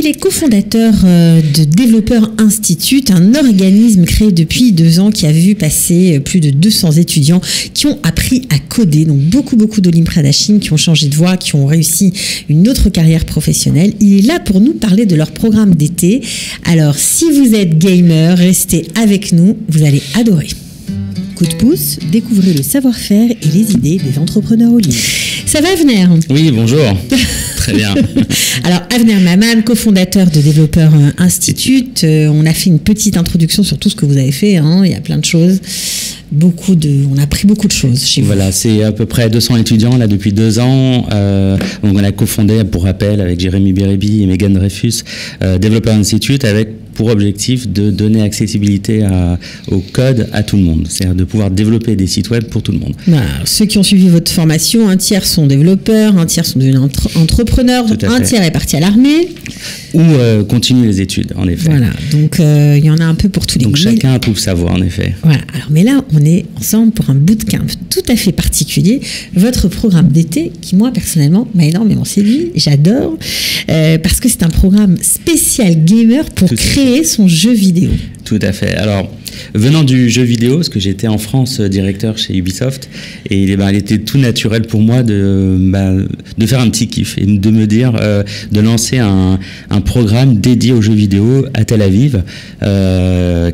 Il est cofondateur de Developer Institute, un organisme créé depuis 2 ans qui a vu passer plus de 200 étudiants qui ont appris à coder. Donc beaucoup d'Olim Pradashim qui ont changé de voie, qui ont réussi une autre carrière professionnelle. Il est là pour nous parler de leur programme d'été. Alors si vous êtes gamer, restez avec nous, vous allez adorer. Coup de pouce, découvrez le savoir-faire et les idées des entrepreneurs au ligne. Ça va, Avner? Oui, bonjour. Très bien. Alors, Avner Maman, cofondateur de Developer Institute. On a fait une petite introduction sur tout ce que vous avez fait. Hein. Il y a plein de choses. On a appris beaucoup de choses chez vous. Voilà, c'est à peu près 200 étudiants là depuis 2 ans. Donc on a cofondé, pour rappel, avec Jérémy Biribi et Megan Dreyfus, Developer Institute, avec pour objectif de donner accessibilité au code à tout le monde. C'est-à-dire de pouvoir développer des sites web pour tout le monde. Bah, ceux qui ont suivi votre formation, 1/3 sont développeurs, 1/3 sont devenus entrepreneurs, 1/3 est parti à l'armée. Ou continuent les études, en effet. Voilà, donc il y en a un peu pour tous les Donc chacun trouve sa voie, en effet. Voilà, alors mais là, on est ensemble pour un bootcamp tout à fait particulier. Votre programme d'été, qui moi, personnellement, m'a énormément séduit. J'adore, parce que c'est un programme spécial gamer pour créer son jeu vidéo. Tout à fait. Alors, venant du jeu vidéo, parce que j'étais en France directeur chez Ubisoft, et il était tout naturel pour moi de faire un petit kiff et de me dire de lancer un programme dédié aux jeux vidéo à Tel Aviv,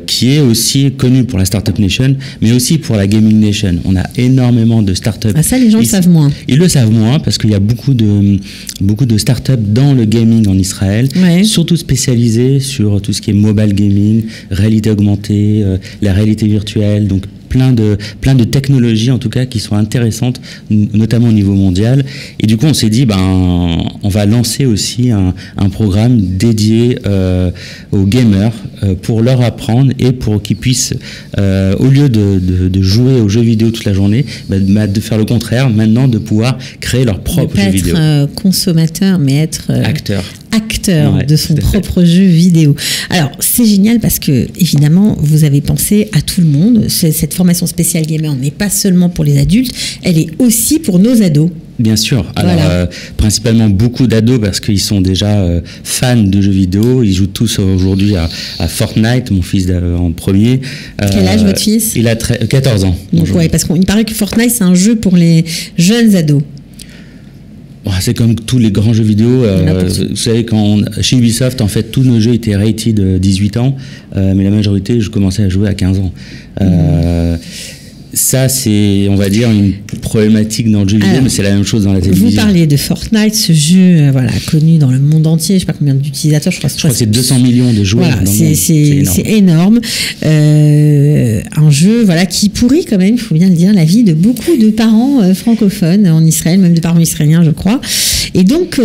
qui est aussi connu pour la Startup Nation, mais aussi pour la Gaming Nation. On a énormément de startups. Ah, ça, les gens le savent moins. Ils le savent moins parce qu'il y a beaucoup de startups dans le gaming en Israël, surtout spécialisées sur tout ce qui est mobile gaming, réalité augmentée, la réalité virtuelle, donc plein de technologies en tout cas qui sont intéressantes, notamment au niveau mondial. Et du coup on s'est dit on va lancer aussi un programme dédié aux gamers pour leur apprendre et pour qu'ils puissent au lieu de jouer aux jeux vidéo toute la journée, de faire le contraire, maintenant de pouvoir créer leur propre jeu vidéo. Être consommateur mais être acteur de son propre jeu vidéo. Alors c'est génial parce que évidemment vous avez pensé à tout le monde. Cette formation spéciale gamer n'est pas seulement pour les adultes, elle est aussi pour nos ados. Bien sûr. Alors, principalement beaucoup d'ados parce qu'ils sont déjà fans de jeux vidéo. Ils jouent tous aujourd'hui à Fortnite, mon fils en premier. Quel âge votre fils? Il a 14 ans. Donc, parce qu'il paraît que Fortnite, c'est un jeu pour les jeunes ados. C'est comme tous les grands jeux vidéo. Vous savez, chez Ubisoft, en fait, tous nos jeux étaient rated 18 ans, mais la majorité, je commençais à jouer à 15 ans. Ça, c'est, on va dire, une problématique dans le jeu vidéo, mais c'est la même chose dans la télévision. Vous parliez de Fortnite, ce jeu connu dans le monde entier. Je ne sais pas combien d'utilisateurs. Je crois que c'est 200 millions de joueurs. Voilà, c'est énorme. Un jeu qui pourrit quand même, il faut bien le dire, la vie de beaucoup de parents francophones en Israël, même de parents israéliens, je crois. Et donc,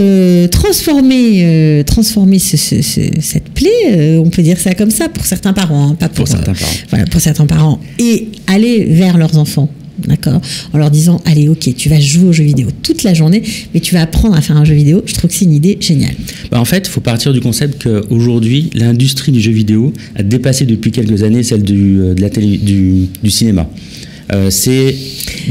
transformer cette plaie, on peut dire ça comme ça, pour certains parents, pas pour certains parents. Voilà, pour certains parents, et aller vers leurs enfants, d'accord, en leur disant allez, ok, tu vas jouer aux jeux vidéo toute la journée, mais tu vas apprendre à faire un jeu vidéo. Je trouve que c'est une idée géniale. En fait, il faut partir du concept qu'aujourd'hui, l'industrie du jeu vidéo a dépassé depuis quelques années celle du cinéma. C'est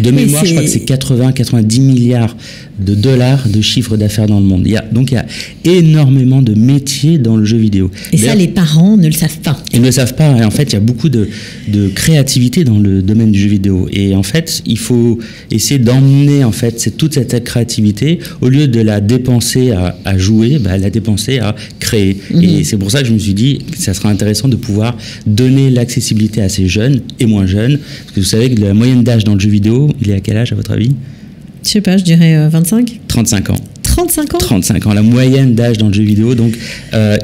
de mémoire, je crois que c'est 80-90 milliards de dollars de chiffre d'affaires dans le monde. Il y a énormément de métiers dans le jeu vidéo. Et ça, les parents ne le savent pas. Ils ne le savent pas. Et en fait, il y a beaucoup de créativité dans le domaine du jeu vidéo. Et en fait, il faut essayer d'emmener toute cette créativité, au lieu de la dépenser à jouer, la dépenser à créer. Et c'est pour ça que je me suis dit que ça sera intéressant de pouvoir donner l'accessibilité à ces jeunes et moins jeunes. Parce que vous savez que la moyenne d'âge dans le jeu vidéo, il est à quel âge à votre avis? Je sais pas, je dirais 25. 35 ans. 35 ans 35 ans, la moyenne d'âge dans le jeu vidéo. Donc,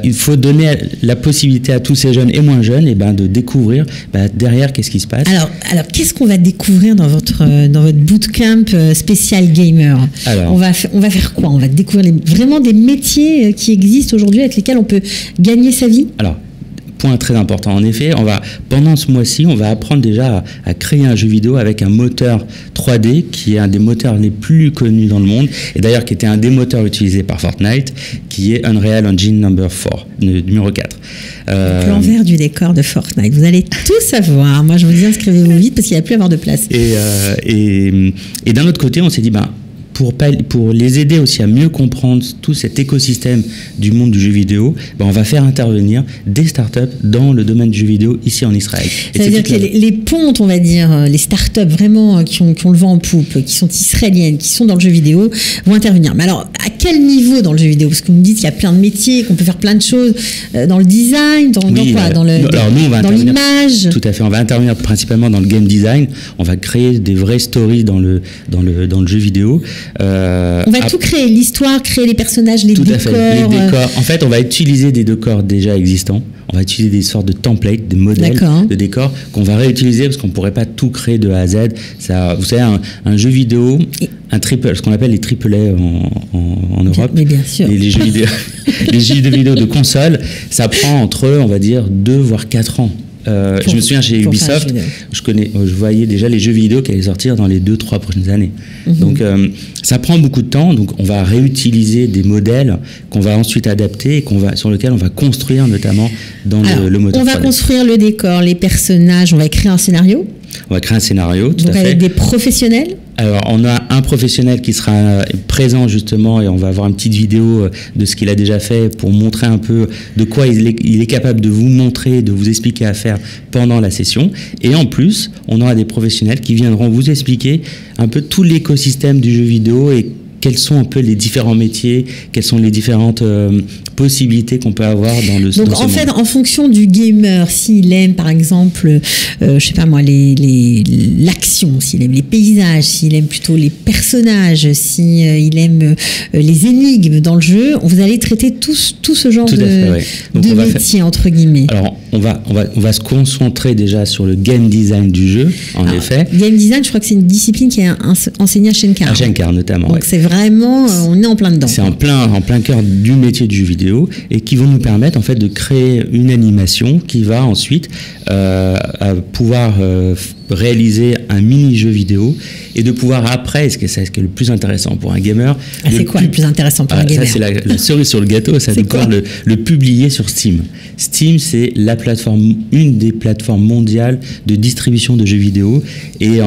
il faut donner la possibilité à tous ces jeunes et moins jeunes de découvrir derrière qu'est-ce qui se passe. Alors qu'est-ce qu'on va découvrir dans votre bootcamp spécial gamer? On va faire quoi? On va découvrir vraiment des métiers qui existent aujourd'hui avec lesquels on peut gagner sa vie? Alors, point très important. En effet, pendant ce mois-ci, on va apprendre déjà à créer un jeu vidéo avec un moteur 3D qui est un des moteurs les plus connus dans le monde, et d'ailleurs qui était un des moteurs utilisés par Fortnite, qui est Unreal Engine numéro 4. L'envers du décor de Fortnite. Vous allez tout savoir. Moi, je vous dis, inscrivez-vous vite parce qu'il n'y a plus à avoir de place. Et d'un autre côté, on s'est dit, pour les aider aussi à mieux comprendre tout cet écosystème du monde du jeu vidéo, on va faire intervenir des startups dans le domaine du jeu vidéo ici en Israël. Ça veut dire que les pontes, on va dire, les startups vraiment qui ont le vent en poupe, qui sont israéliennes, qui sont dans le jeu vidéo, vont intervenir. Mais alors, à quel niveau dans le jeu vidéo? Parce que vous me dites qu'il y a plein de métiers, qu'on peut faire plein de choses dans le design, dans quoi? Dans l'image. Tout à fait. On va intervenir principalement dans le game design. On va créer des vraies stories dans le jeu vidéo. On va tout créer, l'histoire, créer les personnages, les décors. Tout à fait, les décors. En fait, on va utiliser des décors déjà existants. On va utiliser des sortes de templates, des modèles de décors qu'on va réutiliser parce qu'on ne pourrait pas tout créer de A à Z. Ça, vous savez, un jeu vidéo, ce qu'on appelle les AAA en Europe, mais bien sûr. Les jeux vidéo de console, ça prend entre, on va dire, 2 voire 4 ans. Je me souviens chez Ubisoft, je voyais déjà les jeux vidéo qui allaient sortir dans les 2-3 prochaines années. Donc ça prend beaucoup de temps, donc on va réutiliser des modèles qu'on va ensuite adapter et sur lesquels on va construire notamment dans le moteur. On va construire le décor, les personnages, on va écrire un scénario. On va créer un scénario, tout à fait. Avec des professionnels? Alors, on a un professionnel qui sera présent justement et on va avoir une petite vidéo de ce qu'il a déjà fait pour montrer un peu de quoi il est capable de vous montrer, de vous expliquer à faire pendant la session. Et en plus, on aura des professionnels qui viendront vous expliquer un peu tout l'écosystème du jeu vidéo et quels sont un peu les différents métiers, quelles sont les différentes possibilités qu'on peut avoir dans le Donc en fait, en fonction du gamer, s'il aime par exemple, je sais pas moi, l'action, s'il aime les paysages, s'il aime plutôt les personnages, s'il aime les énigmes dans le jeu, vous allez traiter tout ce genre de métiers entre guillemets. Alors on va se concentrer déjà sur le game design du jeu, en effet. Game design, je crois que c'est une discipline qui est enseignée à Shenkar. À Shenkar notamment. Donc c'est vraiment, on est en plein dedans. C'est en plein cœur du métier du jeu vidéo et qui vont nous permettre en fait de créer une animation qui va ensuite pouvoir réaliser un mini-jeu vidéo et de pouvoir après, ce qui est le plus intéressant pour un gamer... c'est quoi le plus intéressant pour un gamer? Ça, c'est la cerise sur le gâteau, ça de pouvoir le publier sur Steam. Steam, c'est une des plateformes mondiales de distribution de jeux vidéo et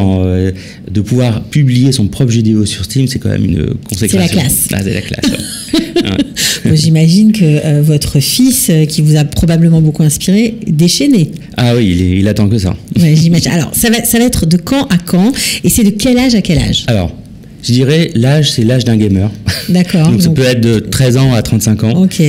de pouvoir publier son propre jeu vidéo sur Steam, c'est quand même une consécration. C'est la classe. C'est la classe, Bon, j'imagine que votre fils, qui vous a probablement beaucoup inspiré, déchaîné. Ah oui, il attend que ça. Ouais, j'imagine. Alors, ça va être de quand à quand? Et c'est de quel âge à quel âge? Alors, je dirais l'âge, c'est l'âge d'un gamer. D'accord. Donc ça peut être de 13 ans à 35 ans. Ok.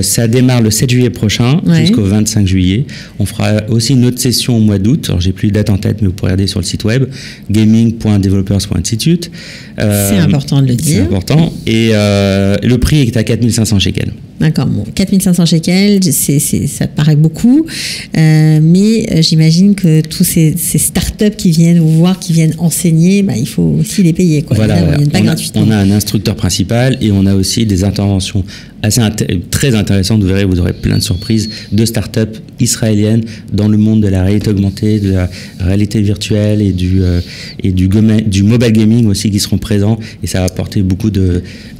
Ça démarre le 7 juillet prochain jusqu'au 25 juillet. On fera aussi une autre session au mois d'août. Alors j'ai plus de date en tête, mais vous pourrez regarder sur le site web gaming.developers.institute. C'est important de le dire. C'est important. Et le prix est à 4500 shekels. D'accord, bon, 4500 shekels, ça paraît beaucoup, mais j'imagine que tous ces startups qui viennent vous voir, qui viennent enseigner, il faut aussi les payer. Voilà, on a un instructeur principal et on a aussi des interventions très intéressantes. Vous verrez, vous aurez plein de surprises de startups israéliennes dans le monde de la réalité augmentée, de la réalité virtuelle et du mobile gaming aussi qui seront présents et ça va apporter beaucoup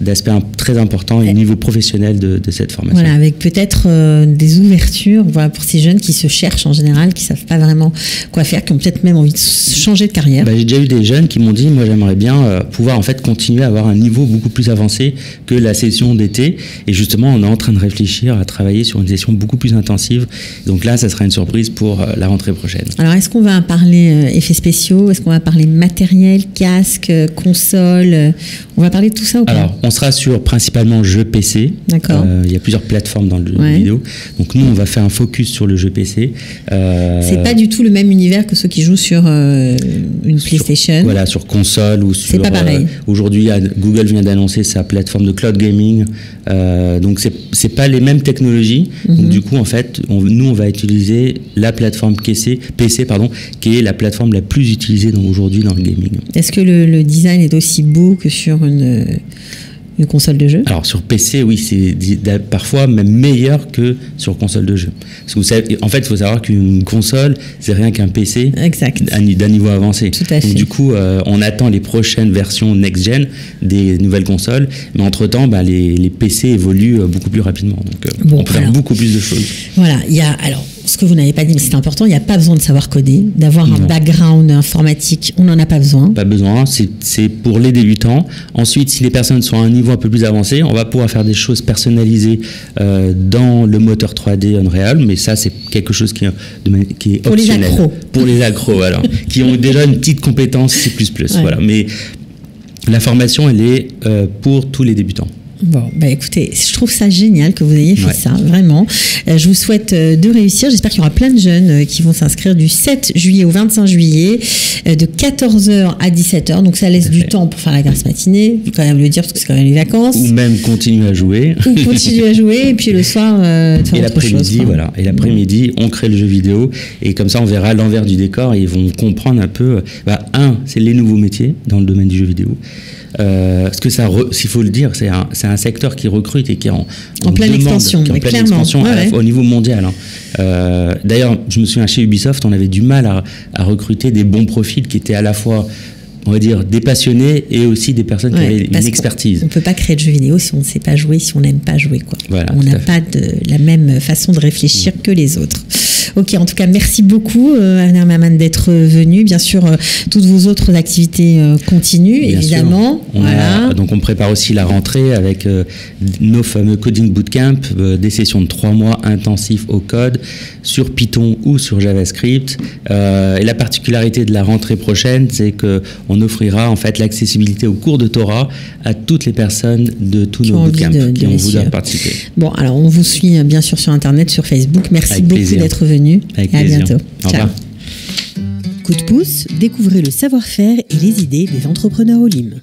d'aspects très importants et au niveau professionnel de cette formation. Voilà, avec peut-être des ouvertures pour ces jeunes qui se cherchent en général, qui ne savent pas vraiment quoi faire, qui ont peut-être même envie de changer de carrière. J'ai déjà eu des jeunes qui m'ont dit, moi j'aimerais bien pouvoir en fait continuer à avoir un niveau beaucoup plus avancé que la session d'été. Et justement, on est en train de réfléchir à travailler sur une session beaucoup plus intensive. Donc là, ça sera une surprise pour la rentrée prochaine. Alors, est-ce qu'on va parler effets spéciaux? Est-ce qu'on va parler matériel, casque, console? On va parler de tout ça ou pas? Alors, on sera sur principalement jeux PC. D'accord. Il y a plusieurs plateformes dans le jeu vidéo. Donc nous, on va faire un focus sur le jeu PC. C'est pas du tout le même univers que ceux qui jouent sur une PlayStation. Voilà, sur console ou sur... C'est pas pareil. Aujourd'hui, Google vient d'annoncer sa plateforme de cloud gaming. Donc c'est pas les mêmes technologies. Donc du coup, en fait, on va utiliser la plateforme PC, qui est la plateforme la plus utilisée aujourd'hui dans le gaming. Est-ce que le design est aussi beau que sur une console de jeu? Alors sur PC, oui, c'est parfois même meilleur que sur console de jeu. Parce que vous savez, en fait, il faut savoir qu'une console, c'est rien qu'un PC d'un niveau avancé. Tout à fait. Donc du coup, on attend les prochaines versions next-gen des nouvelles consoles, mais entre-temps, les PC évoluent beaucoup plus rapidement. Donc on peut faire beaucoup plus de choses. Voilà, il y a... Alors, ce que vous n'avez pas dit, mais c'est important, il n'y a pas besoin de savoir coder, d'avoir un background informatique, on n'en a pas besoin. Pas besoin, c'est pour les débutants. Ensuite, si les personnes sont à un niveau un peu plus avancé, on va pouvoir faire des choses personnalisées dans le moteur 3D Unreal, mais ça, c'est quelque chose qui est pour optionnel. Les accros. Pour les accros, alors, qui ont déjà une petite compétence C++. Ouais. Voilà. Mais la formation, elle est pour tous les débutants. Bon, bah écoutez, je trouve ça génial que vous ayez fait ça, vraiment. Je vous souhaite de réussir. J'espère qu'il y aura plein de jeunes qui vont s'inscrire du 7 juillet au 25 juillet, de 14h à 17h. Donc ça laisse du temps pour faire la grasse matinée, faut quand même le dire, parce que c'est quand même les vacances. Ou même continuer à jouer. Et puis le soir, et l'après-midi, voilà. Et l'après-midi, on crée le jeu vidéo. Et comme ça, on verra l'envers du décor et ils vont comprendre un peu. C'est les nouveaux métiers dans le domaine du jeu vidéo. Parce que s'il faut le dire, c'est un secteur qui recrute et qui est en pleine expansion, au niveau mondial. D'ailleurs, je me souviens chez Ubisoft, on avait du mal à recruter des bons profils qui étaient à la fois, on va dire, des passionnés et aussi des personnes qui avaient une expertise. On ne peut pas créer de jeux vidéo si on ne sait pas jouer, si on n'aime pas jouer, quoi. Voilà, on n'a pas la même façon de réfléchir que les autres. Ok, en tout cas, merci beaucoup, Avenir Maman, d'être venu. Bien sûr, toutes vos autres activités continuent, bien évidemment. Donc, on prépare aussi la rentrée avec nos fameux Coding Bootcamp, des sessions de 3 mois intensifs au code, sur Python ou sur JavaScript. Et la particularité de la rentrée prochaine, c'est qu'on offrira en fait l'accessibilité aux cours de Torah à toutes les personnes de tous nos bootcamps qui ont voulu participer. Bon, alors on vous suit bien sûr sur Internet, sur Facebook. Merci beaucoup d'être venu. Avec et à plaisir. bientôt. Au revoir. Ciao. Coup de pouce, découvrez le savoir-faire et les idées des entrepreneurs Olim.